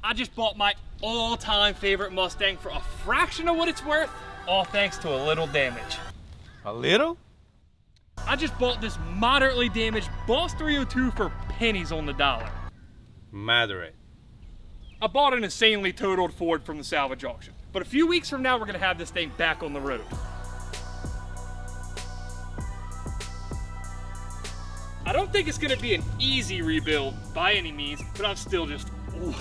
I just bought my all-time favorite Mustang for a fraction of what it's worth, all thanks to a little damage. A little? I just bought this moderately damaged Boss 302 for pennies on the dollar. Moderate. I bought an insanely totaled Ford from the salvage auction, but a few weeks from now we're gonna have this thing back on the road. I don't think it's gonna be an easy rebuild by any means, but I'm still just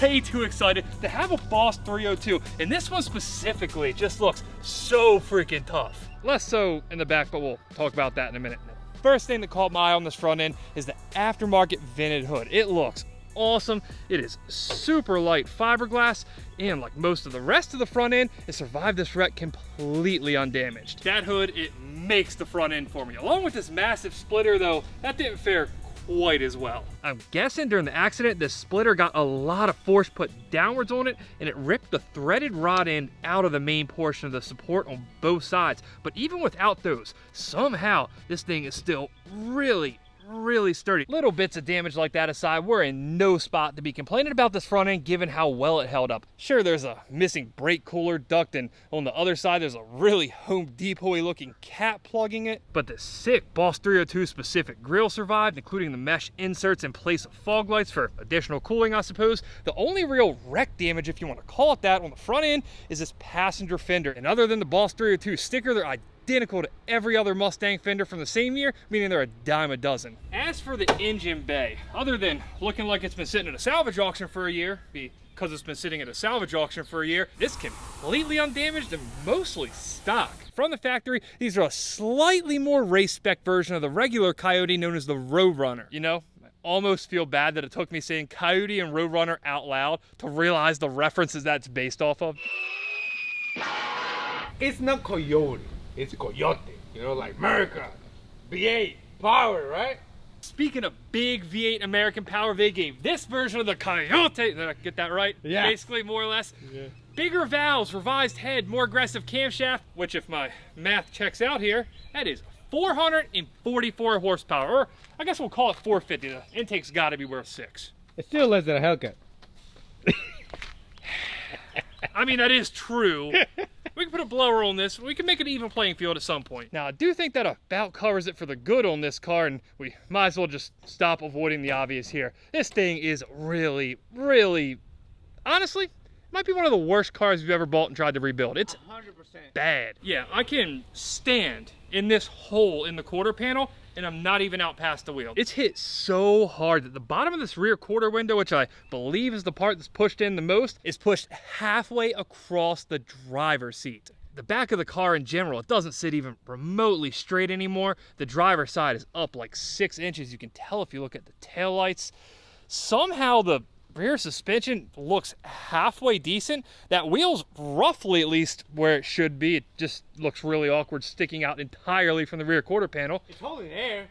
way too excited to have a Boss 302, and this one specifically just looks so freaking tough. Less so in the back, but we'll talk about that in a minute. First thing that caught my eye on this front end is the aftermarket vented hood. It looks awesome. It is super light fiberglass, and like most of the rest of the front end, it survived this wreck completely undamaged. That hood, it makes the front end for me. Along with this massive splitter though, that didn't fare quite as well. I'm guessing during the accident, this splitter got a lot of force put downwards on it, and it ripped the threaded rod end out of the main portion of the support on both sides. But even without those, somehow this thing is still really sturdy. Little bits of damage like that aside, we're in no spot to be complaining about this front end given how well it held up. Sure, there's a missing brake cooler duct, and on the other side there's a really Home Depot-y looking cap plugging it, but the sick Boss 302 specific grille survived, including the mesh inserts in place of fog lights for additional cooling, I suppose. The only real wreck damage, if you want to call it that, on the front end is this passenger fender, and other than the Boss 302 sticker, they're identical to every other Mustang fender from the same year, meaning they're a dime a dozen. As for the engine bay, other than looking like it's been sitting at a salvage auction for a year, because it's been sitting at a salvage auction for a year, it's completely undamaged and mostly stock. From the factory, these are a slightly more race spec version of the regular Coyote known as the Roadrunner. You know, I almost feel bad that it took me saying Coyote and Roadrunner out loud to realize the references that's based off of. It's not Coyote. It's Coyote, you know, like America, V8, power, right? Speaking of big V8 American power, they gave this version of the Coyote, did I get that right? Yeah. Basically, more or less. Yeah. Bigger valves, revised head, more aggressive camshaft, which if my math checks out here, that is 444 horsepower, or I guess we'll call it 450. The intake's gotta be worth 6. It's still less than a Hellcat. I mean, that is true. We can put a blower on this. We can make an even playing field at some point. Now, I do think that about covers it for the good on this car, and we might as well just stop avoiding the obvious here. This thing is really, honestly, it might be one of the worst cars you've ever bought and tried to rebuild. It's 100% bad. Yeah, I can stand in this hole in the quarter panel, and I'm not even out past the wheel. It's hit so hard that the bottom of this rear quarter window, which I believe is the part that's pushed in the most, is pushed halfway across the driver's seat. The back of the car in general, it doesn't sit even remotely straight anymore. The driver's side is up like 6 inches. You can tell if you look at the taillights. Somehow the rear suspension looks halfway decent. That wheel's roughly at least where it should be. It just looks really awkward sticking out entirely from the rear quarter panel. It's holding air.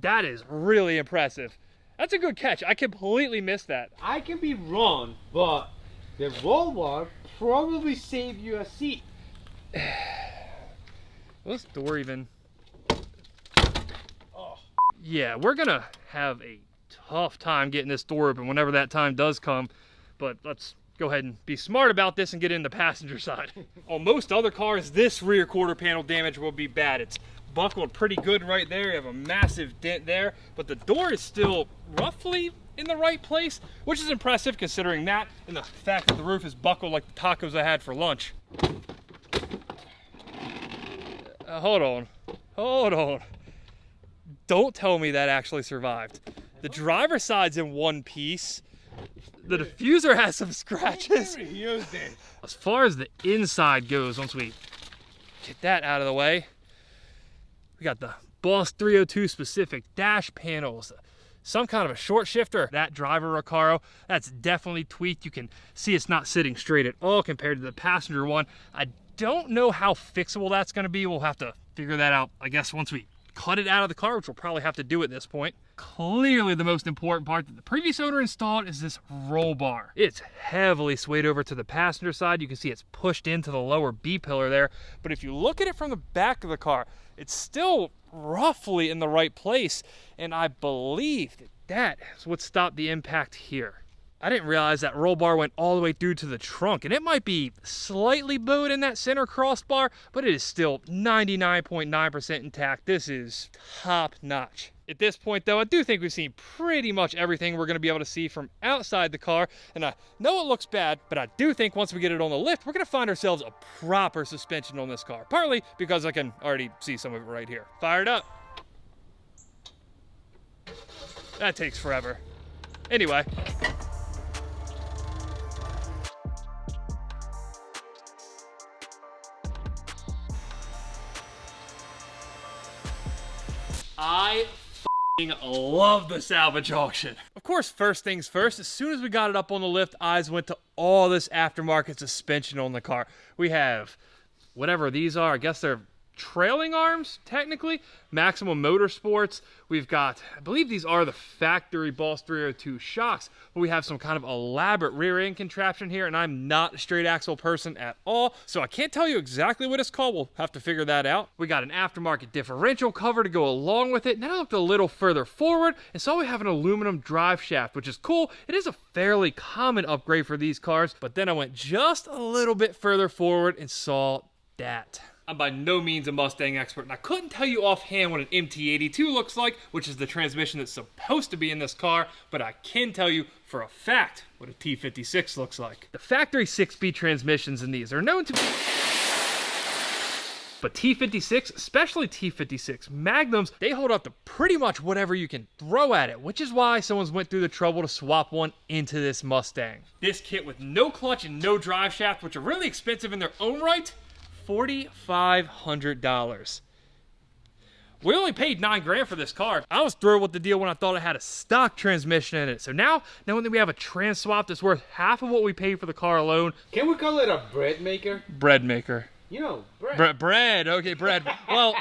That is really impressive. That's a good catch. I completely missed that. I can be wrong, but the roll bar probably saved you a seat. Well, this door even... Oh. Yeah, we're gonna have a tough time getting this door open whenever that time does come, but let's go ahead and be smart about this and get in the passenger side. On most other cars, this rear quarter panel damage will be bad. It's buckled pretty good right there. You have a massive dent there, but the door is still roughly in the right place, which is impressive considering that and the fact that the roof is buckled like the tacos I had for lunch. Hold on. Don't tell me that actually survived. The driver's side's in one piece. The diffuser has some scratches. As far as the inside goes, once we get that out of the way, we got the Boss 302 specific dash panels, some kind of a short shifter. That driver Recaro, that's definitely tweaked. You can see it's not sitting straight at all compared to the passenger one. I don't know how fixable that's gonna be. We'll have to figure that out, I guess, once we cut it out of the car, which we'll probably have to do at this point. Clearly the most important part that the previous owner installed is this roll bar. It's heavily swayed over to the passenger side. You can see it's pushed into the lower B pillar there, but if you look at it from the back of the car, it's still roughly in the right place, and I believe that is what stopped the impact here. I didn't realize that roll bar went all the way through to the trunk, and it might be slightly bowed in that center crossbar, but it is still 99.9% intact. This is top notch. At this point though, I do think we've seen pretty much everything we're gonna be able to see from outside the car, and I know it looks bad, but I do think once we get it on the lift, we're gonna find ourselves a proper suspension on this car, partly because I can already see some of it right here. Fire it up. That takes forever. Anyway. I love the salvage auction. Of course, first things first, as soon as we got it up on the lift, eyes went to all this aftermarket suspension on the car. We have whatever these are, I guess they're trailing arms, technically. Maximum Motorsports. We've got, I believe these are the factory Boss 302 shocks, but we have some kind of elaborate rear end contraption here, and I'm not a straight axle person at all, so I can't tell you exactly what it's called. We'll have to figure that out. We got an aftermarket differential cover to go along with it, and then I looked a little further forward and saw we have an aluminum drive shaft, which is cool. It is a fairly common upgrade for these cars, but then I went just a little bit further forward and saw that. I'm by no means a Mustang expert, and I couldn't tell you offhand what an MT82 looks like, which is the transmission that's supposed to be in this car, but I can tell you for a fact what a T56 looks like. The factory 6-speed transmissions in these are known to be... But T56, especially T56 Magnums, they hold up to pretty much whatever you can throw at it, which is why someone's went through the trouble to swap one into this Mustang. This kit with no clutch and no drive shaft, which are really expensive in their own right, $4,500. We only paid $9 grand for this car. I was thrilled with the deal when I thought it had a stock transmission in it. So now, knowing that we have a trans swap that's worth half of what we paid for the car alone. Can we call it a bread maker? Bread maker. You know, bread. Bread, okay, bread. Well,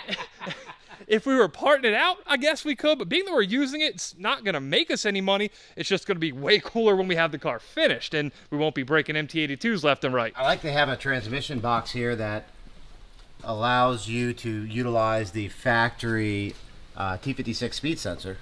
if we were parting it out, I guess we could, but being that we're using it, it's not gonna make us any money. It's just gonna be way cooler when we have the car finished, and we won't be breaking MT82s left and right. I like to have a transmission box here that allows you to utilize the factory T56 speed sensor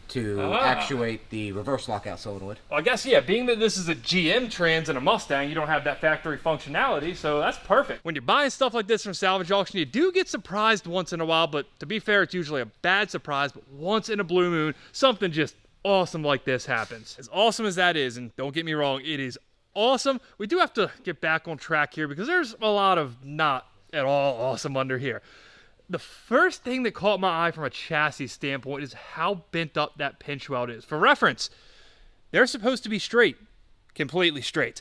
to actuate the reverse lockout solenoid. Well, I guess, yeah, being that this is a GM trans and a Mustang, you don't have that factory functionality, so that's perfect. When you're buying stuff like this from salvage auction, you do get surprised once in a while, but to be fair, it's usually a bad surprise, but once in a blue moon, something just awesome like this happens. As awesome as that is, and don't get me wrong, it is awesome, we do have to get back on track here because there's a lot of not at all awesome under here. The first thing that caught my eye from a chassis standpoint is how bent up that pinch weld is. For reference, they're supposed to be straight, completely straight.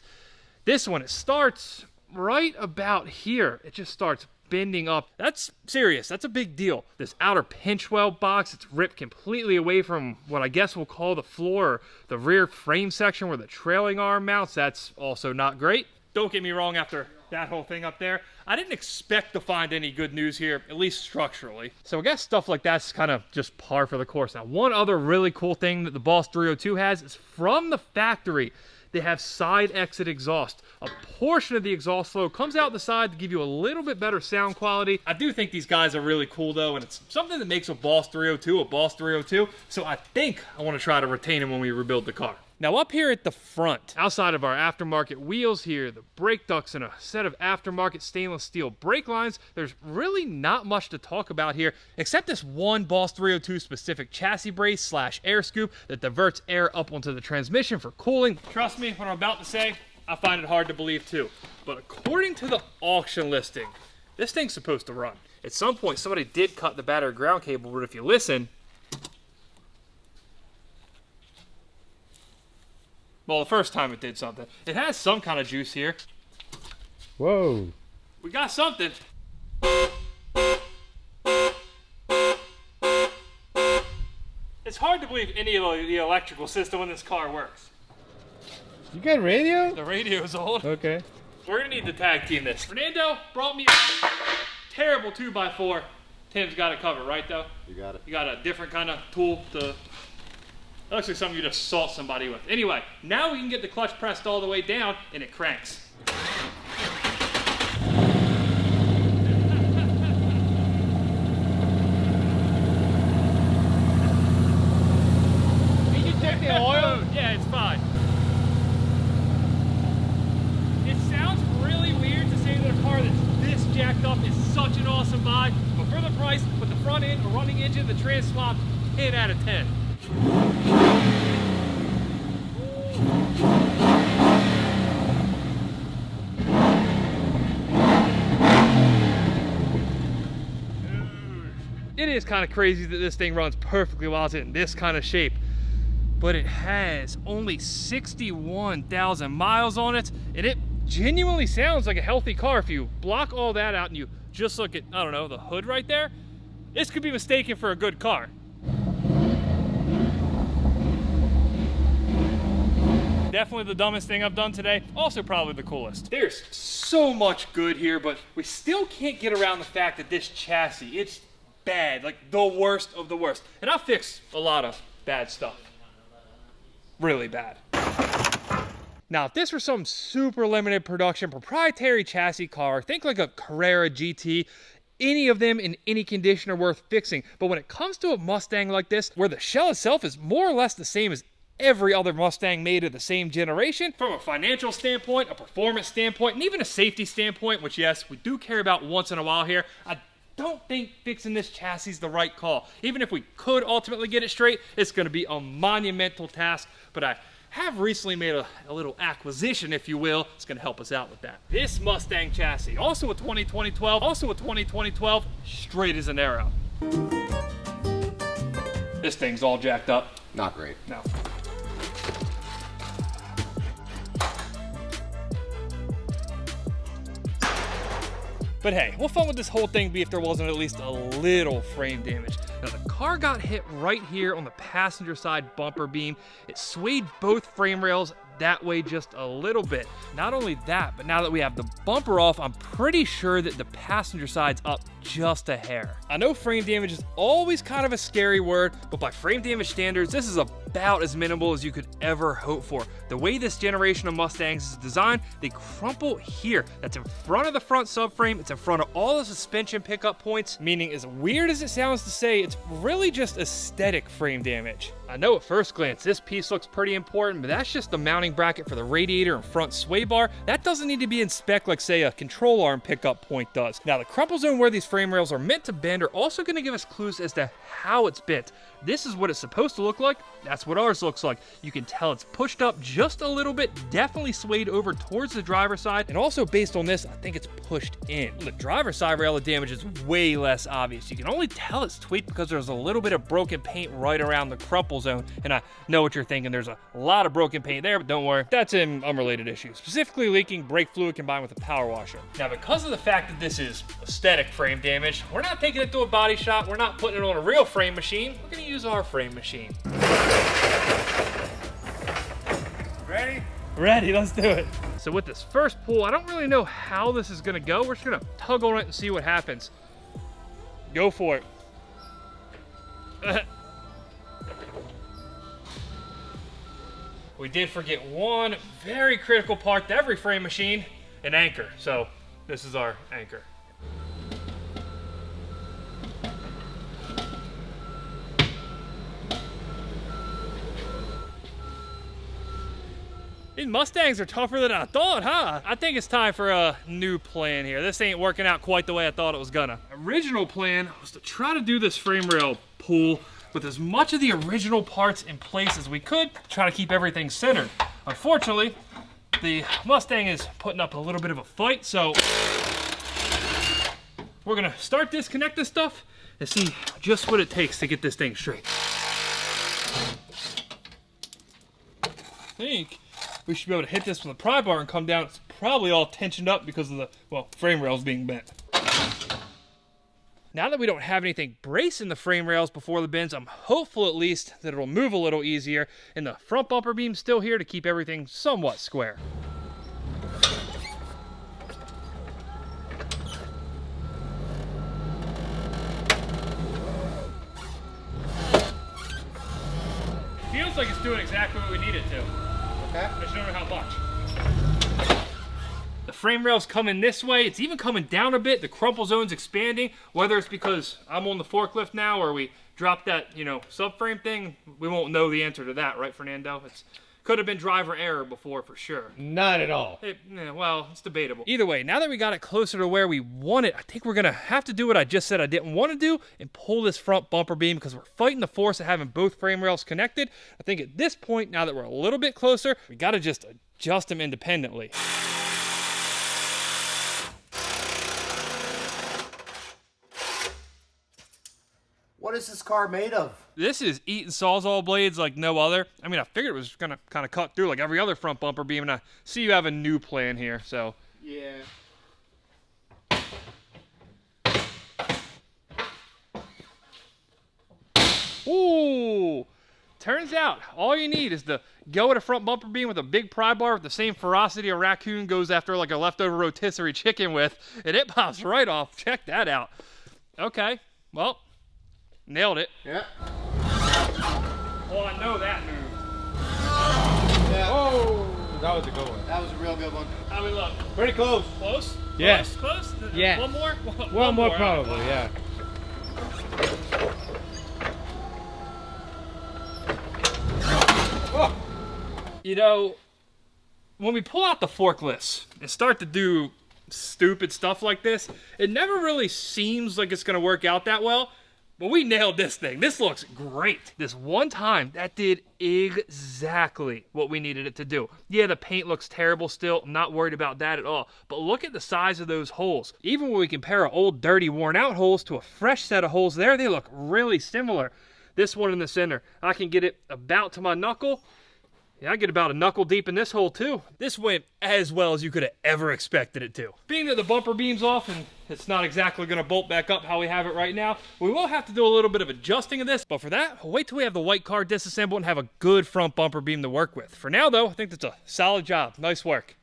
This one, it starts right about here. It just starts bending up. That's serious. That's a big deal. This outer pinch weld box, it's ripped completely away from what I guess we'll call the floor, or the rear frame section where the trailing arm mounts. That's also not great. Don't get me wrong, after that whole thing up there, I didn't expect to find any good news here, at least structurally. So I guess stuff like that's kind of just par for the course. Now, one other really cool thing that the Boss 302 has is from the factory, they have side exit exhaust. A portion of the exhaust flow comes out the side to give you a little bit better sound quality. I do think these guys are really cool though, and it's something that makes a Boss 302 a Boss 302. So I think I want to try to retain them when we rebuild the car. Now up here at the front, outside of our aftermarket wheels here, the brake ducts, and a set of aftermarket stainless steel brake lines, there's really not much to talk about here, except this one Boss 302 specific chassis brace / air scoop that diverts air up onto the transmission for cooling. Trust me, what I'm about to say, I find it hard to believe too. But according to the auction listing, this thing's supposed to run. At some point, somebody did cut the battery ground cable, but if you listen, well, the first time it did something. It has some kind of juice here. Whoa. We got something. It's hard to believe any of the electrical system in this car works. You got radio? The radio's on. Okay. We're gonna need to tag team this. Fernando brought me a terrible 2x4. Tim's got it covered, right though? You got it. You got a different kind of tool to... That looks like something you just assault somebody with. Anyway, now we can get the clutch pressed all the way down and it cranks. Did you check the oil? Yeah, it's fine. suspension, the trans swap, 10 out of 10. It is kind of crazy that this thing runs perfectly while it's in this kind of shape, but it has only 61,000 miles on it, and it genuinely sounds like a healthy car. If you block all that out and you just look at, I don't know, the hood right there, this could be mistaken for a good car. Definitely the dumbest thing I've done today. Also probably the coolest. There's so much good here, but we still can't get around the fact that this chassis, it's bad, like the worst of the worst. And I've fixed a lot of bad stuff. Really bad. Now, if this were some super limited production proprietary chassis car, think like a Carrera GT, any of them in any condition are worth fixing. But when it comes to a Mustang like this, where the shell itself is more or less the same as every other Mustang made of the same generation, from a financial standpoint, a performance standpoint, and even a safety standpoint, which yes, we do care about once in a while here, I don't think fixing this chassis is the right call. Even if we could ultimately get it straight, it's going to be a monumental task, but I have recently made a little acquisition, if you will. It's going to help us out with that. This Mustang chassis, also a 2012, straight as an arrow. This thing's all jacked up. Not great. No. But hey, what fun would this whole thing be if there wasn't at least a little frame damage? Now the car got hit right here on the passenger side bumper beam. It swayed both frame rails that way just a little bit. Not only that, but now that we have the bumper off, I'm pretty sure that the passenger side's up just a hair. I know frame damage is always kind of a scary word, but by frame damage standards, this is about as minimal as you could ever hope for. The way this generation of Mustangs is designed, they crumple here. That's in front of the front subframe. It's in front of all the suspension pickup points, meaning as weird as it sounds to say, it's really just aesthetic frame damage. I know at first glance, this piece looks pretty important, but that's just the mounting bracket for the radiator and front sway bar. That doesn't need to be in spec like say a control arm pickup point does. Now the crumple zone where these frame rails are meant to bend are also going to give us clues as to how it's bent. This is what it's supposed to look like. That's what ours looks like. You can tell it's pushed up just a little bit, definitely swayed over towards the driver's side, and also based on this, I think it's pushed in. On the driver's side rail, the damage is way less obvious. You can only tell it's tweaked because there's a little bit of broken paint right around the crumple zone, and I know what you're thinking. There's a lot of broken paint there, but don't worry, that's an unrelated issue. Specifically leaking brake fluid combined with a power washer. Now, because of the fact that this is aesthetic frame damage, we're not taking it to a body shop. We're not putting it on a real frame machine. We're gonna use our frame machine. Ready? Ready, let's do it. So with this first pull, I don't really know how this is gonna go. We're just gonna tug on it and see what happens. Go for it. We did forget one very critical part to every frame machine, an anchor. So this is our anchor. These Mustangs are tougher than I thought, huh? I think it's time for a new plan here. This ain't working out quite the way I thought it was gonna. Original plan was to try to do this frame rail pull with as much of the original parts in place as we could, try to keep everything centered. Unfortunately, the Mustang is putting up a little bit of a fight, so we're gonna start disconnecting stuff and see just what it takes to get this thing straight. I think we should be able to hit this with a pry bar and come down. It's probably all tensioned up because of the, well, frame rails being bent. Now that we don't have anything bracing the frame rails before the bends, I'm hopeful at least that it'll move a little easier, and the front bumper beam's still here to keep everything somewhat square. Feels like it's doing exactly what we need it to. Okay. I just don't know how much. The frame rail's coming this way. It's even coming down a bit. The crumple zone's expanding. Whether it's because I'm on the forklift now or we dropped that, subframe thing, we won't know the answer to that, right, Fernando? It's Could have been driver error before for sure. Not at all. Well, it's debatable. Either way, now that we got it closer to where we want it, I think we're going to have to do what I just said I didn't want to do and pull this front bumper beam because we're fighting the force of having both frame rails connected. I think at this point, now that we're a little bit closer, we got to just adjust them independently. What is this car made of? This is eating Sawzall blades like no other. I mean, I figured it was going to kind of cut through like every other front bumper beam, and I see you have a new plan here, so. Yeah. Ooh! Turns out, all you need is to go at a front bumper beam with a big pry bar with the same ferocity a raccoon goes after like a leftover rotisserie chicken with, and it pops right off. Check that out. Okay, well, nailed it. Yeah. Well, I know that move. Yeah. Oh, that was a good one. That was a real good one. How we look? Pretty close. Close? Yes. Close? Yeah. One more? One more probably, yeah. Oh. You know, when we pull out the forklifts and start to do stupid stuff like this, it never really seems like it's going to work out that well. But we nailed this thing. This looks great. This one time, that did exactly what we needed it to do. Yeah, the paint looks terrible still. I'm not worried about that at all. But look at the size of those holes. Even when we compare our old, dirty, worn out holes to a fresh set of holes there, they look really similar. This one in the center, I can get it about to my knuckle. Yeah, I get about a knuckle deep in this hole too. This went as well as you could have ever expected it to. Being that the bumper beam's off and it's not exactly gonna bolt back up how we have it right now, we will have to do a little bit of adjusting of this, but for that, we'll wait till we have the white car disassembled and have a good front bumper beam to work with. For now though, I think that's a solid job. Nice work.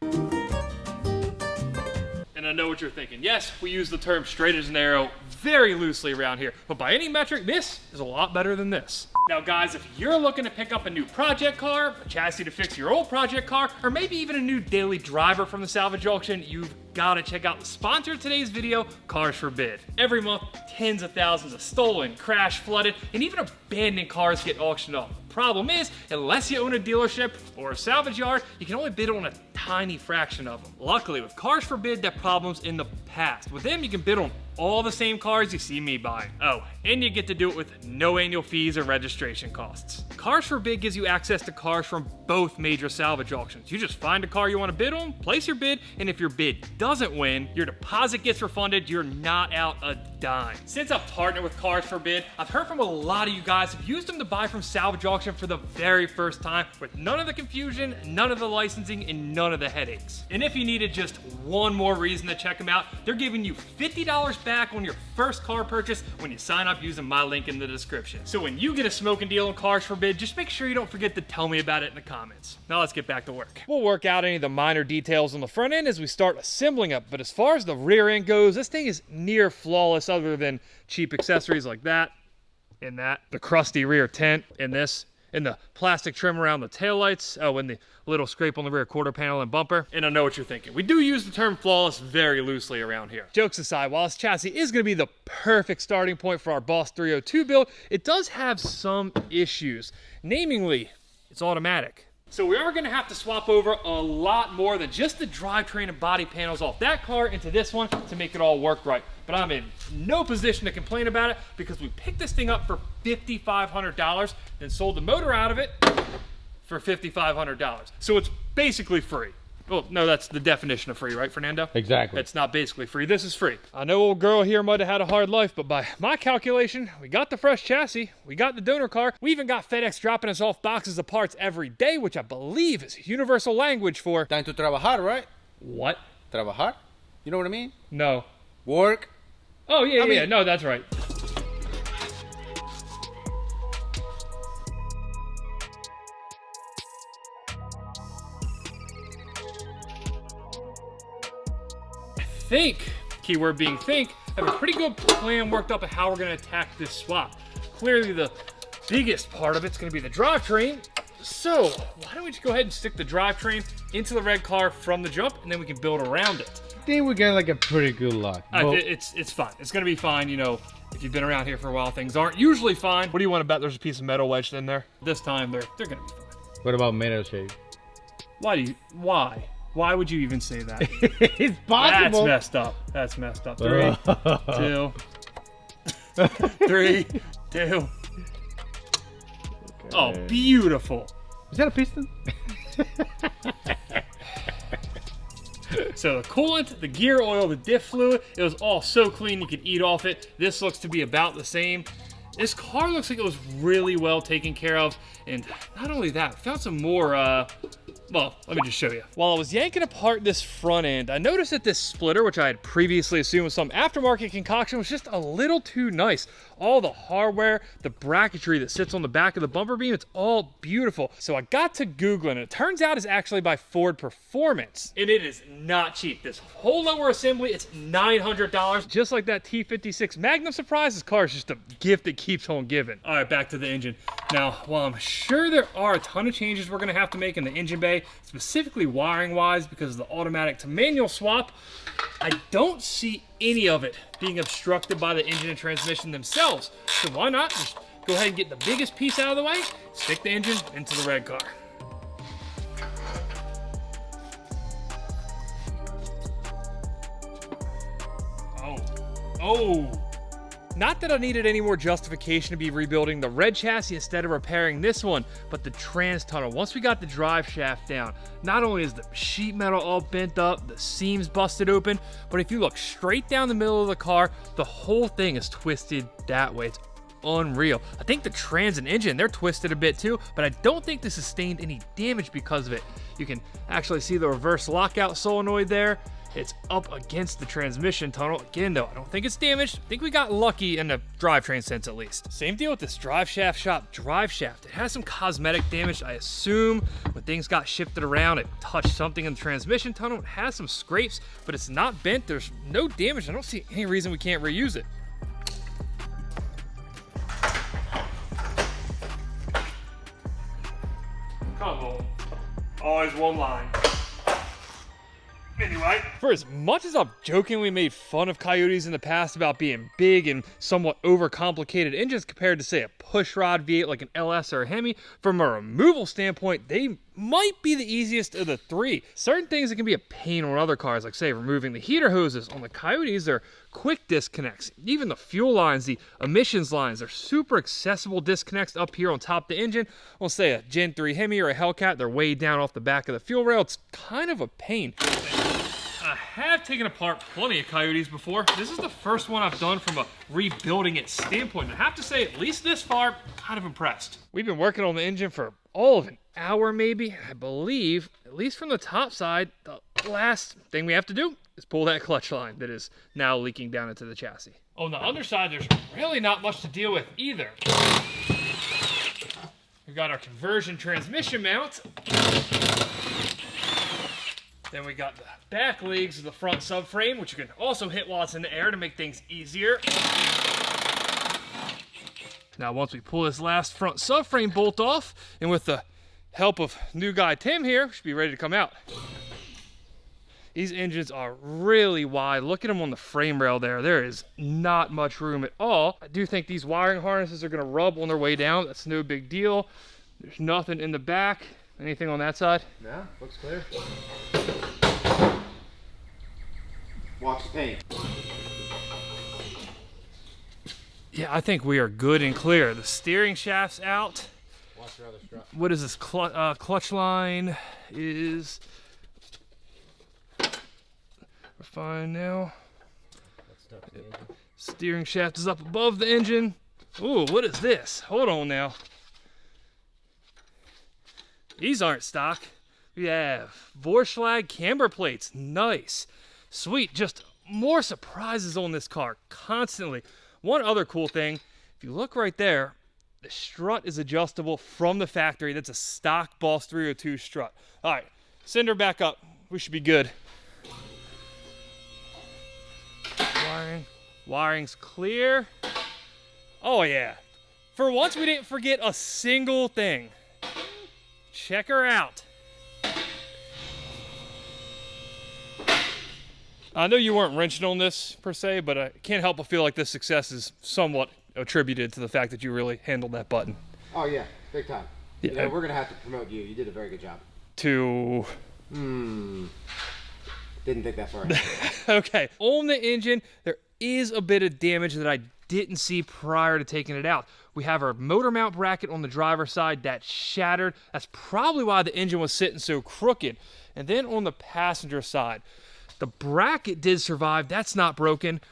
And I know what you're thinking. Yes, we use the term straight as an arrow very loosely around here, but by any metric, this is a lot better than this. Now guys, if you're looking to pick up a new project car, a chassis to fix your old project car, or maybe even a new daily driver from the salvage auction, you've got to check out the sponsor of today's video, Cars for Bid. Every month, tens of thousands of stolen, crashed, flooded, and even abandoned cars get auctioned off. Problem is, unless you own a dealership or a salvage yard, you can only bid on a tiny fraction of them. Luckily, with Cars for Bid, that problem's in the past. With them, you can bid on all the same cars you see me buying. Oh, and you get to do it with no annual fees or registration costs. Cars for Bid gives you access to cars from both major salvage auctions. You just find a car you want to bid on, place your bid, and if your bid doesn't win, your deposit gets refunded, you're not out a dime. Since I've partnered with Cars for Bid, I've heard from a lot of you guys who've used them to buy from salvage auction for the very first time with none of the confusion, none of the licensing, and none of the headaches. And if you needed just one more reason to check them out, they're giving you $50 back on your first car purchase when you sign up using my link in the description. So when you get a smoking deal on Cars for Bid, just make sure you don't forget to tell me about it in the comments. Now let's get back to work. We'll work out any of the minor details on the front end as we start assembling up, but as far as the rear end goes, this thing is near flawless other than cheap accessories like that, and that, the crusty rear tent, and this, and the plastic trim around the taillights, oh, and the little scrape on the rear quarter panel and bumper. And I know what you're thinking. We do use the term flawless very loosely around here. Jokes aside, while this chassis is going to be the perfect starting point for our Boss 302 build, it does have some issues. Namely, it's automatic. So we are going to have to swap over a lot more than just the drivetrain and body panels off that car into this one to make it all work right. But I'm in no position to complain about it because we picked this thing up for $5,500 and sold the motor out of it for $5,500. So it's basically free. Well, no, that's the definition of free, right, Fernando? Exactly. It's not basically free. This is free. I know old girl here might have had a hard life, but by my calculation, we got the fresh chassis, we got the donor car, we even got FedEx dropping us off boxes of parts every day, which I believe is universal language for... Time to trabajar, right? What? Trabajar? You know what I mean? No. Work. Oh, yeah. No, that's right. Think, keyword being think, have a pretty good plan worked up of how we're going to attack this swap. Clearly the biggest part of it's going to be the drivetrain. So why don't we just go ahead and stick the drivetrain into the red car from the jump, and then we can build around it. I think we got like a pretty good luck. It's fine. It's going to be fine. You know, if you've been around here for a while, things aren't usually fine. What do you want to bet there's a piece of metal wedged in there? This time they're going to be fine. What about metal shade? Why would you even say that? It's possible. That's messed up. That's messed up. 3, 2, 3, 2. Okay. Oh, beautiful. Is that a piston? So the coolant, the gear oil, the diff fluid, it was all so clean you could eat off it. This looks to be about the same. This car looks like it was really well taken care of. And not only that, I found some more, well, let me just show you. While I was yanking apart this front end, I noticed that this splitter, which I had previously assumed was some aftermarket concoction, was just a little too nice. All the hardware, the bracketry that sits on the back of the bumper beam, it's all beautiful. So I got to Googling it. It turns out it's actually by Ford Performance. And it is not cheap. This whole lower assembly, it's $900. Just like that T56 Magnum Surprise, this car is just a gift that keeps on giving. All right, back to the engine. Now, while I'm sure there are a ton of changes we're gonna have to make in the engine bay, specifically wiring wise because of the automatic to manual swap, I don't see any of it being obstructed by the engine and transmission themselves. So why not just go ahead and get the biggest piece out of the way, stick the engine into the red car. Oh. Not that I needed any more justification to be rebuilding the red chassis instead of repairing this one, but the trans tunnel. Once we got the drive shaft down, not only is the sheet metal all bent up, the seams busted open, but if you look straight down the middle of the car, the whole thing is twisted that way. It's unreal. I think the trans and engine, they're twisted a bit too, but I don't think they sustained any damage because of it. You can actually see the reverse lockout solenoid there. It's up against the transmission tunnel. Again, though, I don't think it's damaged. I think we got lucky in the drivetrain sense, at least. Same deal with this drive shaft shop drive shaft. It has some cosmetic damage. I assume when things got shifted around, it touched something in the transmission tunnel. It has some scrapes, but it's not bent. There's no damage. I don't see any reason we can't reuse it. Come on. Always one line. Anyway, for as much as I've jokingly made fun of Coyotes in the past about being big and somewhat overcomplicated engines compared to, say, a pushrod V8 like an LS or a Hemi, from a removal standpoint, they might be the easiest of the three. Certain things that can be a pain on other cars, like, say, removing the heater hoses. On the Coyotes, they're quick disconnects. Even the fuel lines, the emissions lines, they're super accessible disconnects up here on top of the engine. On, say, a Gen 3 Hemi or a Hellcat, they're way down off the back of the fuel rail. It's kind of a pain. I have taken apart plenty of Coyotes before. This is the first one I've done from a rebuilding it standpoint. I have to say, at least this far, kind of impressed. We've been working on the engine for all of an hour maybe. I believe, at least from the top side, the last thing we have to do is pull that clutch line that is now leaking down into the chassis. On the underside, there's really not much to deal with either. We've got our conversion transmission mount. Then we got the back legs of the front subframe, which you can also hit while it's in the air to make things easier. Now, once we pull this last front subframe bolt off, and with the help of new guy Tim here, we should be ready to come out. These engines are really wide. Look at them on the frame rail there. There is not much room at all. I do think these wiring harnesses are going to rub on their way down. That's no big deal. There's nothing in the back. Anything on that side? Yeah, looks clear. Watch the paint. Yeah, I think we are good and clear. The steering shaft's out. Watch your other strut. What is this? Clutch line is... We're fine now. Steering shaft is up above the engine. Ooh, what is this? Hold on now. These aren't stock. We have Vorschlag camber plates. Nice. Sweet. Just more surprises on this car constantly. One other cool thing, if you look right there, the strut is adjustable from the factory. That's a stock Boss 302 strut. All right, send her back up. We should be good. Wiring's clear. Oh yeah. For once, we didn't forget a single thing. Check her out. I know you weren't wrenching on this per se, but I can't help but feel like this success is somewhat attributed to the fact that you really handled that button. Oh yeah, big time. Yeah, we're gonna have to promote you. You did a very good job. To... Didn't think that far. Okay, on the engine, there is a bit of damage that I didn't see prior to taking it out. We have our motor mount bracket on the driver's side that shattered. That's probably why the engine was sitting so crooked. And then on the passenger side, the bracket did survive. That's not broken.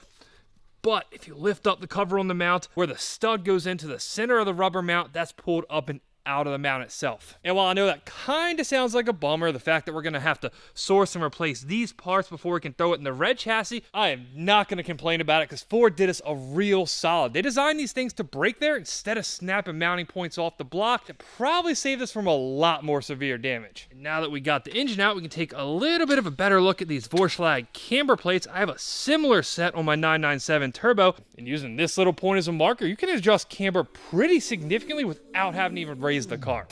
But if you lift up the cover on the mount, where the stud goes into the center of the rubber mount, that's pulled up and out of the mount itself. And while I know that kind of sounds like a bummer, the fact that we're going to have to source and replace these parts before we can throw it in the red chassis, I am not going to complain about it because Ford did us a real solid. They designed these things to break there instead of snapping mounting points off the block and probably saved us from a lot more severe damage. And now that we got the engine out, we can take a little bit of a better look at these Vorschlag camber plates. I have a similar set on my 997 Turbo, and using this little point as a marker, you can adjust camber pretty significantly without having to even raise the car.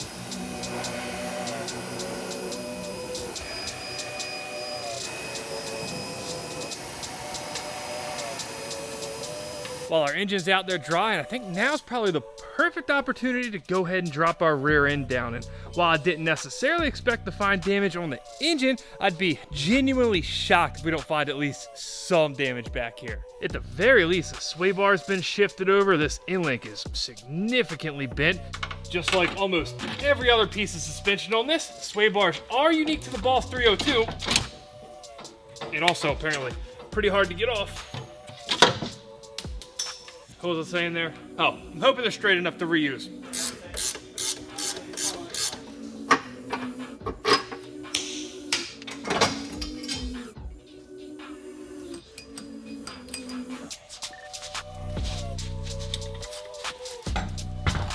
While our engine's out there drying, I think now's probably the perfect opportunity to go ahead and drop our rear end down. And while I didn't necessarily expect to find damage on the engine, I'd be genuinely shocked if we don't find at least some damage back here. At the very least, the sway bar's been shifted over. This in-link is significantly bent. Just like almost every other piece of suspension on this, the sway bars are unique to the Boss 302. And also, apparently, pretty hard to get off. What was I saying there? Oh, I'm hoping they're straight enough to reuse.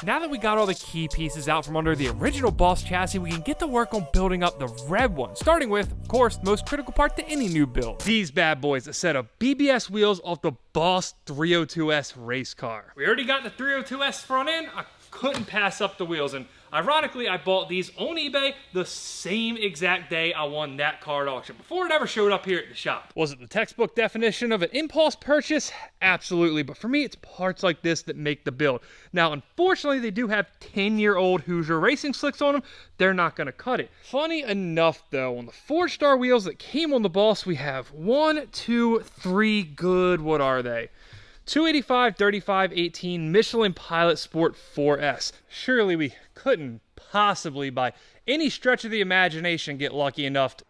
Now that we got all the key pieces out from under the original Boss chassis, we can get to work on building up the red one, starting with, of course, the most critical part to any new build. These bad boys, a set of BBS wheels off the Boss 302S race car. We already got the 302S front end. I couldn't pass up the wheels, and ironically, I bought these on eBay the same exact day I won that car at auction, before it ever showed up here at the shop. Was it the textbook definition of an impulse purchase? Absolutely, but for me, it's parts like this that make the build. Now, unfortunately, they do have 10-year-old Hoosier racing slicks on them. They're not going to cut it. Funny enough, though, on the 4-star wheels that came on the Boss, we have 1, 2, 3 good, what are they? 285, 35, 18 Michelin Pilot Sport 4S. Surely we couldn't possibly, by any stretch of the imagination, get lucky enough to...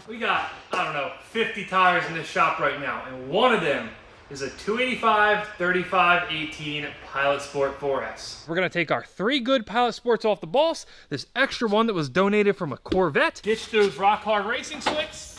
We got, I don't know, 50 tires in this shop right now, and one of them is a 285, 35, 18 Pilot Sport 4S. We're gonna take our 3 good Pilot Sports off the Boss, this extra one that was donated from a Corvette, ditch those rock hard racing slicks,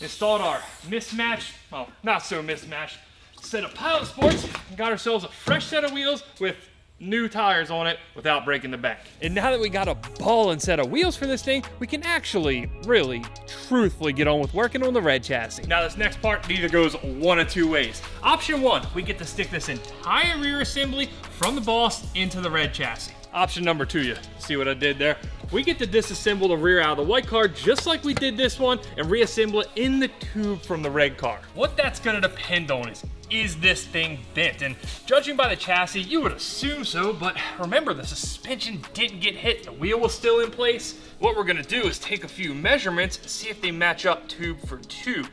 installed our mismatched, well, not so mismatched, set of Pilot Sports, and got ourselves a fresh set of wheels with new tires on it without breaking the bank. And now that we got a ballin' set of wheels for this thing, we can actually, really, truthfully get on with working on the red chassis. Now this next part either goes one of 2 ways. Option 1, we get to stick this entire rear assembly from the Boss into the red chassis. Option number 2, you see what I did there? We get to disassemble the rear out of the white car just like we did this one and reassemble it in the tube from the red car. What that's gonna depend on is this thing bent? And judging by the chassis, you would assume so, but remember, the suspension didn't get hit. The wheel was still in place. What we're gonna do is take a few measurements, see if they match up tube for tube.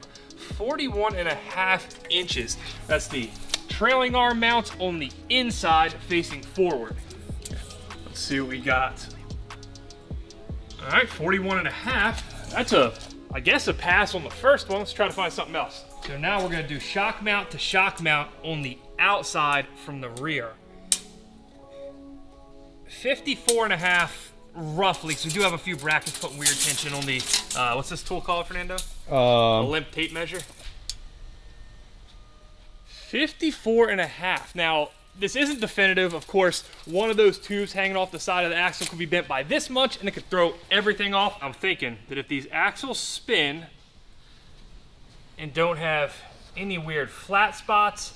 41.5 inches. That's the trailing arm mount on the inside facing forward. Let's see what we got. All right, 41.5. That's I guess a pass on the first one. Let's try to find something else. So now we're gonna do shock mount to shock mount on the outside from the rear. 54.5 roughly, so we do have a few brackets putting weird tension on the, what's this tool called, Fernando? A limp tape measure. 54.5. Now, this isn't definitive. Of course, one of those tubes hanging off the side of the axle could be bent by this much and it could throw everything off. I'm thinking that if these axles spin and don't have any weird flat spots,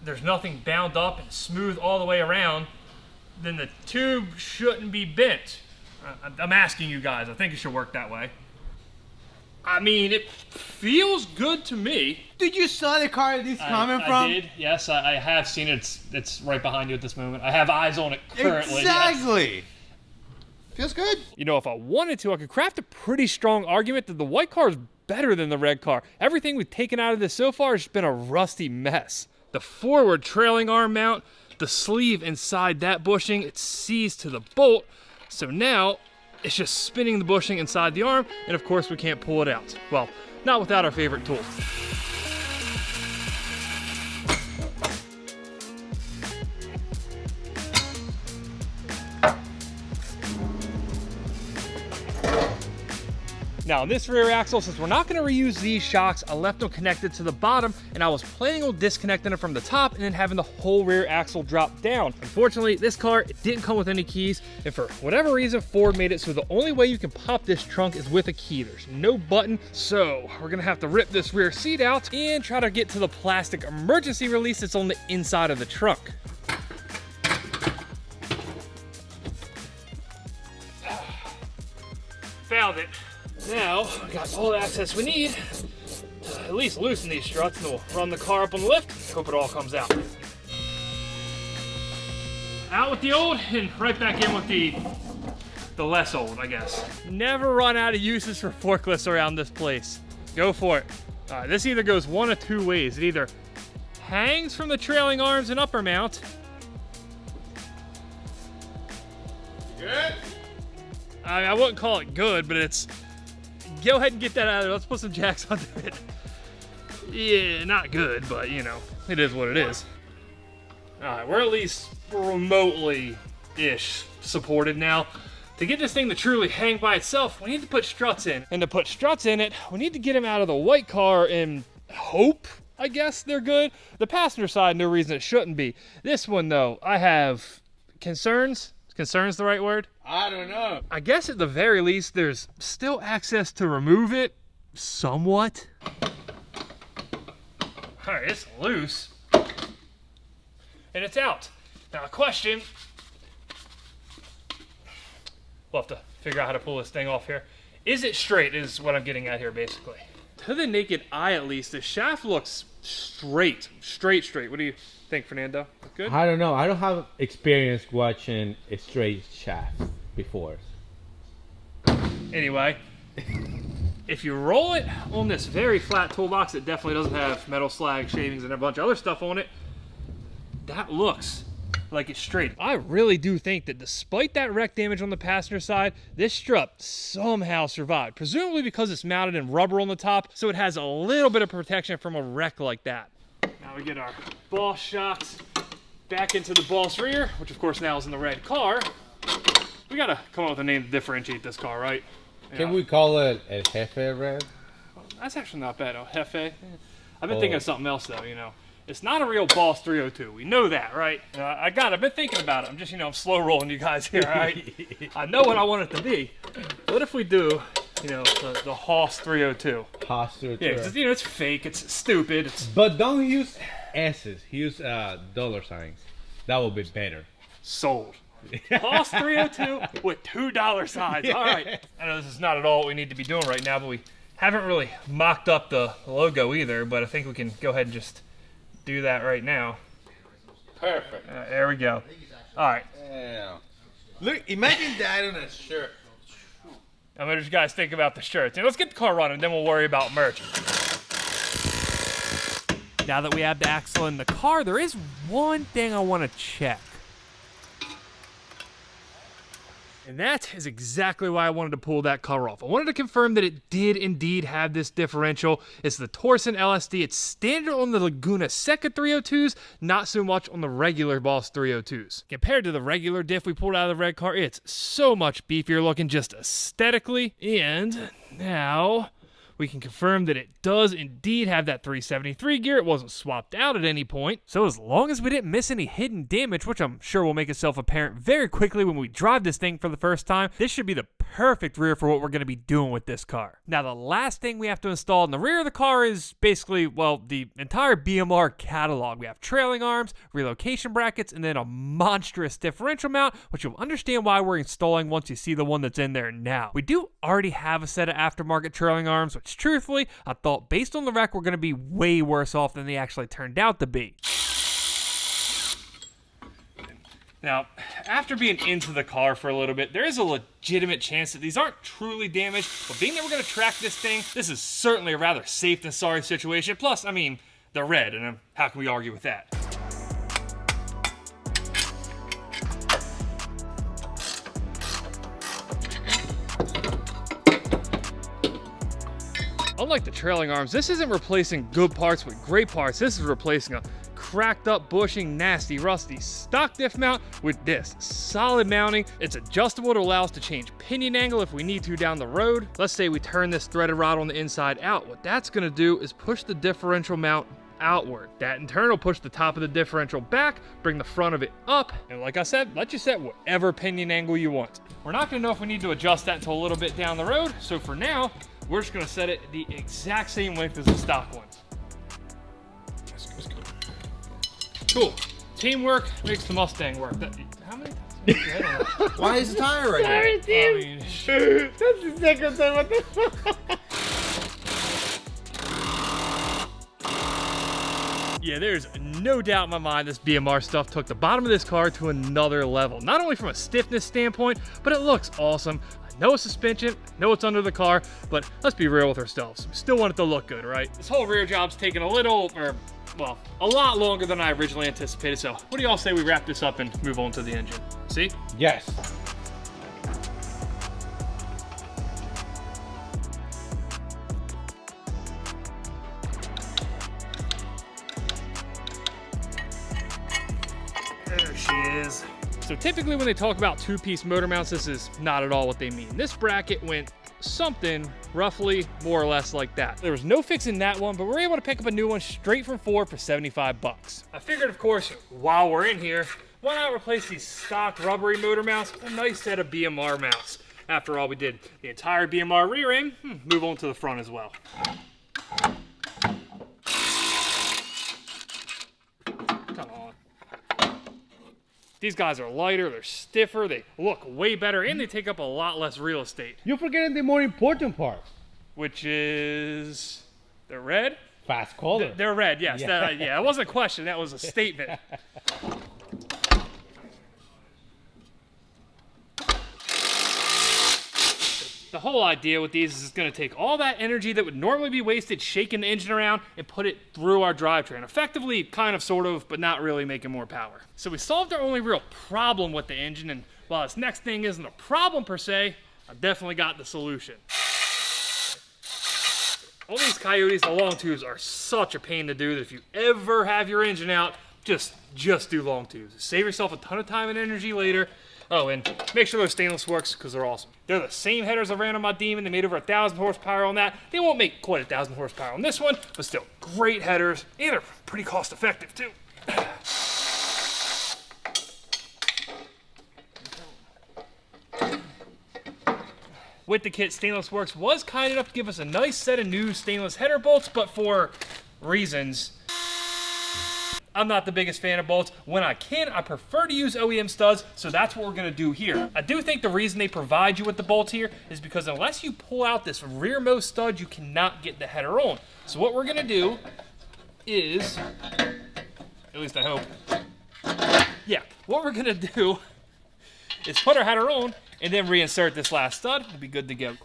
there's nothing bound up and smooth all the way around, then the tube shouldn't be bent. I'm asking you guys, I think it should work that way. I mean, it feels good to me. Did you saw the car this coming from? I did, yes. I have seen it. It's right behind you at this moment. I have eyes on it currently. Exactly. Yes. Feels good. You know, if I wanted to, I could craft a pretty strong argument that the white car is better than the red car. Everything we've taken out of this so far has just been a rusty mess. The forward trailing arm mount, the sleeve inside that bushing, it's seized to the bolt. So now, it's just spinning the bushing inside the arm, and of course we can't pull it out. Well, not without our favorite tool. Now on this rear axle, since we're not gonna reuse these shocks, I left them connected to the bottom, and I was planning on disconnecting them from the top and then having the whole rear axle drop down. Unfortunately, this car, it didn't come with any keys, and for whatever reason, Ford made it so the only way you can pop this trunk is with a key. There's no button, so we're gonna have to rip this rear seat out and try to get to the plastic emergency release that's on the inside of the trunk. Found it. Now, we got all the access we need to at least loosen these struts, and we'll run the car up on the lift. Hope it all comes out. Out with the old and right back in with the less old, I guess. Never run out of uses for forklifts around this place. Go for it. All right, this either goes one of two ways. It either hangs from the trailing arms and upper mount. Good. I mean, I wouldn't call it good, but it's... Go ahead and get that out of there. Let's put some jacks under it. Yeah, not good, but you know, it is what it is. All right, we're at least remotely-ish supported now. To get this thing to truly hang by itself, we need to put struts in. And to put struts in it, we need to get them out of the white car and hope, I guess, they're good. The passenger side, no reason it shouldn't be. This one, though, I have concerns. Is concerns the right word? I don't know. I guess at the very least, there's still access to remove it, somewhat. All right, it's loose. And it's out. Now, a question. We'll have to figure out how to pull this thing off here. Is it straight, is what I'm getting at here, basically. To the naked eye, at least, the shaft looks straight. Straight. What do you think, Fernando? Good? I don't know. I don't have experience watching a straight shaft before. Anyway, if you roll it on this very flat toolbox that definitely doesn't have metal slag shavings and a bunch of other stuff on it, that looks like it's straight. I really do think that despite that wreck damage on the passenger side, this strut somehow survived, presumably because it's mounted in rubber on the top, so it has a little bit of protection from a wreck like that. Now we get our Boss shocks back into the Boss rear, which of course now is in the red car. We gotta come up with a name to differentiate this car, right? Can we call it a Jefe red? That's actually not bad, Jefe. I've been thinking of something else though, you know. It's not a real Boss 302. We know that, right? I've been thinking about it. I'm just, I'm slow rolling you guys here, all right? I know what I want it to be. What if we do, the Hoss 302? Hoss 302. Yeah, because, it's fake. It's stupid. But don't use S's. Use dollar signs. That will be better. Sold. Hoss 302 with $2 signs. All right. I know this is not at all what we need to be doing right now, but we haven't really mocked up the logo either, but I think we can go ahead and just do that right now. Perfect. There we go. All right. Yeah. Look, imagine that on a shirt. I'm gonna let you guys think about the shirts. Let's get the car running, then we'll worry about merch. Now that we have the axle in the car, there is one thing I want to check. And that is exactly why I wanted to pull that cover off. I wanted to confirm that it did indeed have this differential. It's the Torsen LSD. It's standard on the Laguna Seca 302s, not so much on the regular Boss 302s. Compared to the regular diff we pulled out of the red car, it's so much beefier looking just aesthetically. And now we can confirm that it does indeed have that 373 gear. It wasn't swapped out at any point. So as long as we didn't miss any hidden damage, which I'm sure will make itself apparent very quickly when we drive this thing for the first time, this should be the perfect rear for what we're going to be doing with this car. Now, the last thing we have to install in the rear of the car is basically, well, the entire BMR catalog. We have trailing arms, relocation brackets, and then a monstrous differential mount, which you'll understand why we're installing once you see the one that's in there now. We do already have a set of aftermarket trailing arms, which truthfully, I thought based on the wreck, we're going to be way worse off than they actually turned out to be. Now, after being into the car for a little bit, there is a legitimate chance that these aren't truly damaged, but being that we're going to track this thing, this is certainly a rather safe than sorry situation. Plus, I mean, they're red, and how can we argue with that? Unlike the trailing arms, this isn't replacing good parts with great parts. This is replacing a cracked up bushing, nasty, rusty stock diff mount with this solid mounting. It's adjustable to allow us to change pinion angle if we need to down the road. Let's say we turn this threaded rod on the inside out. What that's gonna do is push the differential mount outward. That in turn will push the top of the differential back, bring the front of it up, and like I said, let you set whatever pinion angle you want. We're not gonna know if we need to adjust that until a little bit down the road, so for now, we're just gonna set it the exact same length as the stock ones. Cool. Teamwork makes the Mustang work. How many times have you said on that? Why is the tire right now? That's the second time. What the fuck? Yeah, there's no doubt in my mind this BMR stuff took the bottom of this car to another level. Not only from a stiffness standpoint, but it looks awesome. I know it's suspension, I know it's under the car, but let's be real with ourselves. We still want it to look good, right? This whole rear job's taking a lot longer than I originally anticipated. So what do y'all say we wrap this up and move on to the engine? See? Yes. There she is. So typically when they talk about two-piece motor mounts, this is not at all what they mean. This bracket went something roughly more or less like that. There was no fixing that one, but we were able to pick up a new one straight from Ford for 75 bucks. I figured, of course, while we're in here, why not replace these stock rubbery motor mounts with a nice set of BMR mounts? After all, we did the entire BMR rear end, move on to the front as well. Come on. These guys are lighter, they're stiffer, they look way better, and they take up a lot less real estate. You're forgetting the more important part. Which is, they're red? Fast color. They're red, yes. Yeah. It wasn't a question, that was a statement. The whole idea with these is it's going to take all that energy that would normally be wasted shaking the engine around and put it through our drivetrain. Effectively, kind of, sort of, but not really making more power. So we solved our only real problem with the engine, and while this next thing isn't a problem per se, I definitely got the solution. All these coyotes, the long tubes are such a pain to do that if you ever have your engine out, just do long tubes. Save yourself a ton of time and energy later. Oh, and make sure those stainless works because they're awesome. They're the same headers I ran on my Demon. They made over 1,000 horsepower on that. They won't make quite 1,000 horsepower on this one, but still great headers, and they're pretty cost effective too. With the kit, Stainless Works was kind enough to give us a nice set of new stainless header bolts, but for reasons, I'm not the biggest fan of bolts. When I can, I prefer to use OEM studs, so that's what we're gonna do here. I do think the reason they provide you with the bolts here is because unless you pull out this rearmost stud, you cannot get the header on. So what we're gonna do is, at least I hope, yeah, what we're gonna do is put our header on and then reinsert this last stud. We'll be good to go.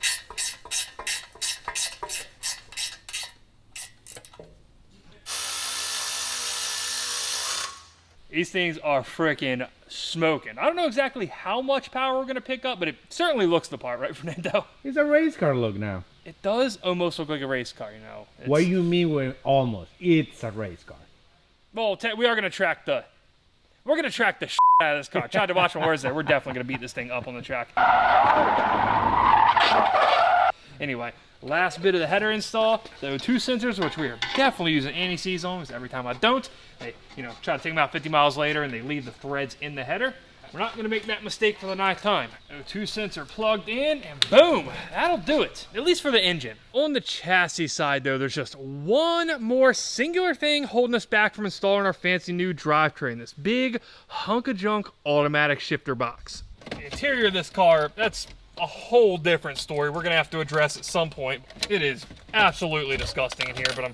These things are freaking smoking. I don't know exactly how much power we're gonna pick up, but it certainly looks the part, right, Fernando? It's a race car look now. It does almost look like a race car, you know. What do you mean with almost? It's a race car. Well, we are gonna track the, we're gonna track the shit out of this car. Tried to watch my words there. We're definitely gonna beat this thing up on the track. Anyway, last bit of the header install. There are two sensors, which we are definitely using anti-seize on, because every time I don't, they, try to take them out 50 miles later and they leave the threads in the header. We're not gonna make that mistake for the 9th time. O2 sensor plugged in, and boom, that'll do it, at least for the engine. On the chassis side though, there's just one more singular thing holding us back from installing our fancy new drivetrain, this big hunk of junk automatic shifter box. The interior of this car, that's a whole different story we're gonna have to address at some point. It is absolutely disgusting in here, but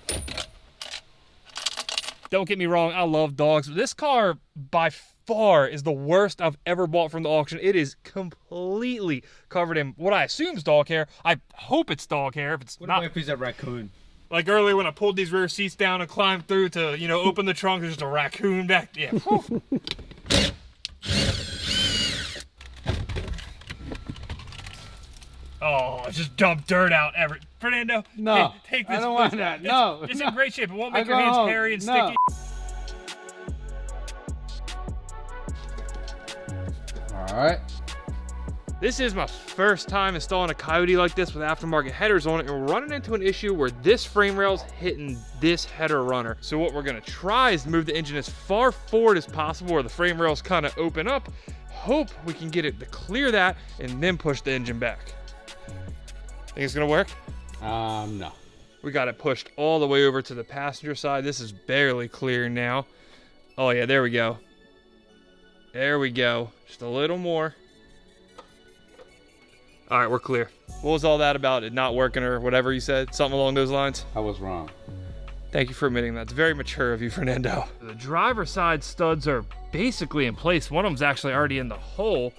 don't get me wrong, I love dogs, but this car by far is the worst I've ever bought from the auction. It is completely covered in what I assume is dog hair. I hope it's dog hair. If it's not, if it's a raccoon? Like earlier when I pulled these rear seats down and climbed through to, you know, open the trunk, there's just a raccoon back. Yeah. Oh, I just dumped dirt out. Fernando, no, take this. I don't want that. No, it's in great shape. It won't make I your hands go home. hairy and No. sticky. All right. This is my first time installing a Coyote like this with aftermarket headers on it, and we're running into an issue where this frame rail's hitting this header runner. So what we're gonna try is move the engine as far forward as possible where the frame rails kind of open up. Hope we can get it to clear that and then push the engine back. Think it's gonna work? No. We got it pushed all the way over to the passenger side. This is barely clear now. Oh yeah, there we go. There we go. Just a little more. All right, we're clear. What was all that about it not working or whatever you said? Something along those lines? I was wrong. Thank you for admitting that. It's very mature of you, Fernando. The driver's side studs are basically in place. One of them's actually already in the hole.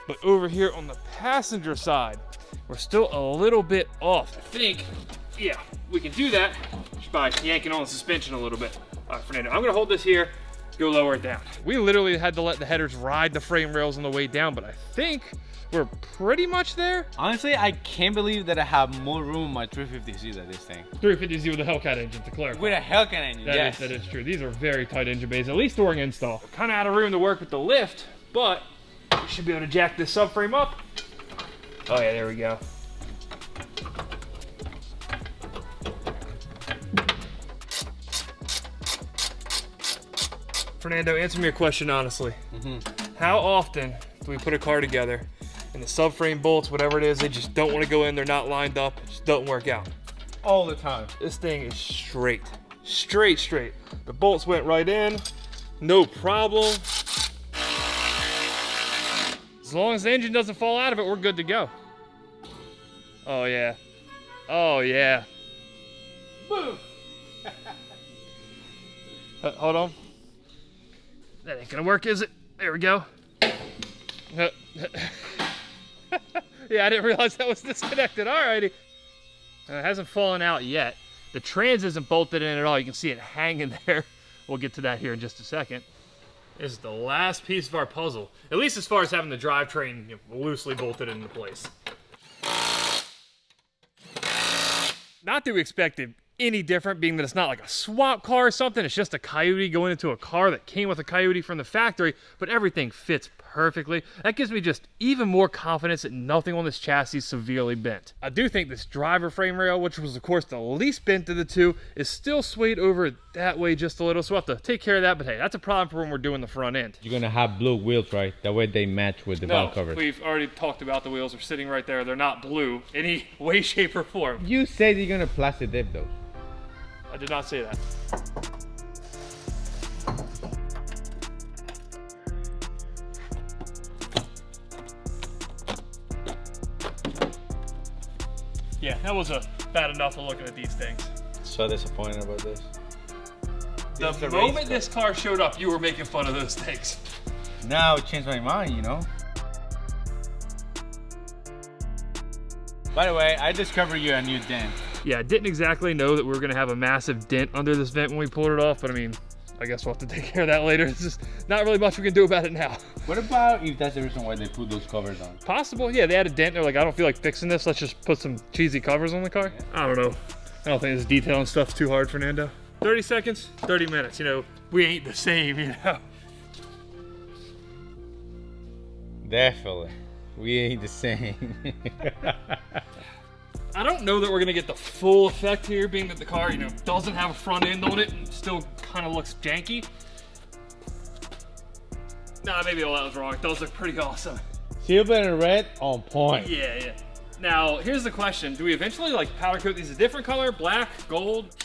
But over here on the passenger side, we're still a little bit off. I think, yeah, we can do that just by yanking on the suspension a little bit. All right, Fernando, I'm gonna hold this here, go lower it down. We literally had to let the headers ride the frame rails on the way down, but I think we're pretty much there. Honestly, I can't believe that I have more room in my 350Z than this thing. 350Z with a Hellcat engine, to clarify. With a Hellcat engine, yes. That is true. These are very tight engine bays, at least during install. Kind of out of room to work with the lift, but we should be able to jack this subframe up. Oh yeah, there we go. Fernando, answer me a question honestly. How often do we put a car together and the subframe bolts, whatever it is, they just don't want to go in, they're not lined up, it just don't work out? All the time. This thing is straight. Straight. The bolts went right in, no problem. As long as the engine doesn't fall out of it, we're good to go. Oh yeah. Oh yeah. Boom. Hold on. That ain't gonna work, is it? There we go. Yeah, I didn't realize that was disconnected. Alrighty. It hasn't fallen out yet. The trans isn't bolted in at all. You can see it hanging there. We'll get to that here in just a second. This is the last piece of our puzzle, at least as far as having the drivetrain, you know, loosely bolted into place. Not that we expected any different, being that it's not like a swap car or something. It's just a Coyote going into a car that came with a Coyote from the factory, but everything fits perfectly. That gives me just even more confidence that nothing on this chassis is severely bent. I do think this driver frame rail, which was of course the least bent of the two, is still swayed over that way just a little, so we'll have to take care of that, but hey, that's a problem for when we're doing the front end. You're gonna have blue wheels, right? That way they match with the valve covers. We've already talked about the wheels. Are sitting right there. They're not blue any way, shape, or form. You said you're gonna plastic dip those. I did not say that. Yeah, that was bad enough of looking at these things. So disappointed about this. The moment this car showed up, you were making fun of those things. Now it changed my mind, you know? By the way, I discovered you a new dent. Yeah, I didn't exactly know that we were gonna have a massive dent under this vent when we pulled it off, but I mean, I guess we'll have to take care of that later. It's just not really much we can do about it now. What about if that's the reason why they put those covers on? Possible, yeah, they had a dent. They're like, I don't feel like fixing this. Let's just put some cheesy covers on the car. Yeah. I don't know. I don't think this detailing stuff's too hard, Fernando. 30 seconds, 30 minutes. You know, we ain't the same, you know. Definitely. We ain't the same. I don't know that we're gonna get the full effect here, being that the car, you know, doesn't have a front end on it and still kind of looks janky. Nah, maybe all that was wrong. It does look pretty awesome. Silver and red on point. Yeah. Now, here's the question. Do we eventually like powder coat these a different color? Black, gold?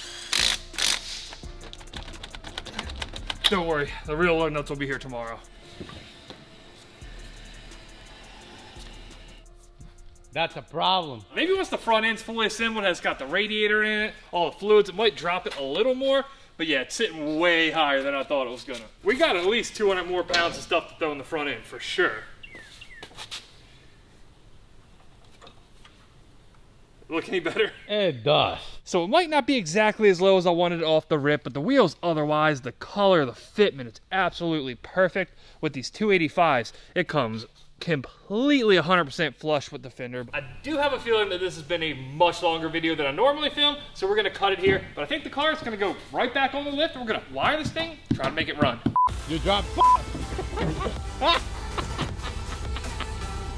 Don't worry, the real lug nuts will be here tomorrow. That's a problem. Maybe once the front end's fully assembled, has got the radiator in it, all the fluids, it might drop it a little more, but yeah, it's sitting way higher than I thought it was gonna. We got at least 200 more pounds of stuff to throw in the front end, for sure. Look any better? It does. So it might not be exactly as low as I wanted it off the rip, but the wheels otherwise, the color, the fitment, it's absolutely perfect. With these 285s, it comes completely 100% flush with the fender. I do have a feeling that this has been a much longer video than I normally film, so we're gonna cut it here. But I think the car is gonna go right back on the lift, and we're gonna wire this thing, try to make it run. You drop.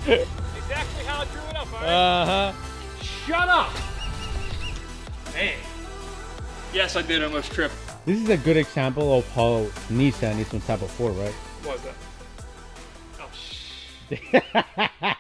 Exactly how I drew it up, all right? Uh-huh. Shut up! Man. Yes, I did almost trip. This is a good example of how Nissan is on type of 4, right? What was that? Oh,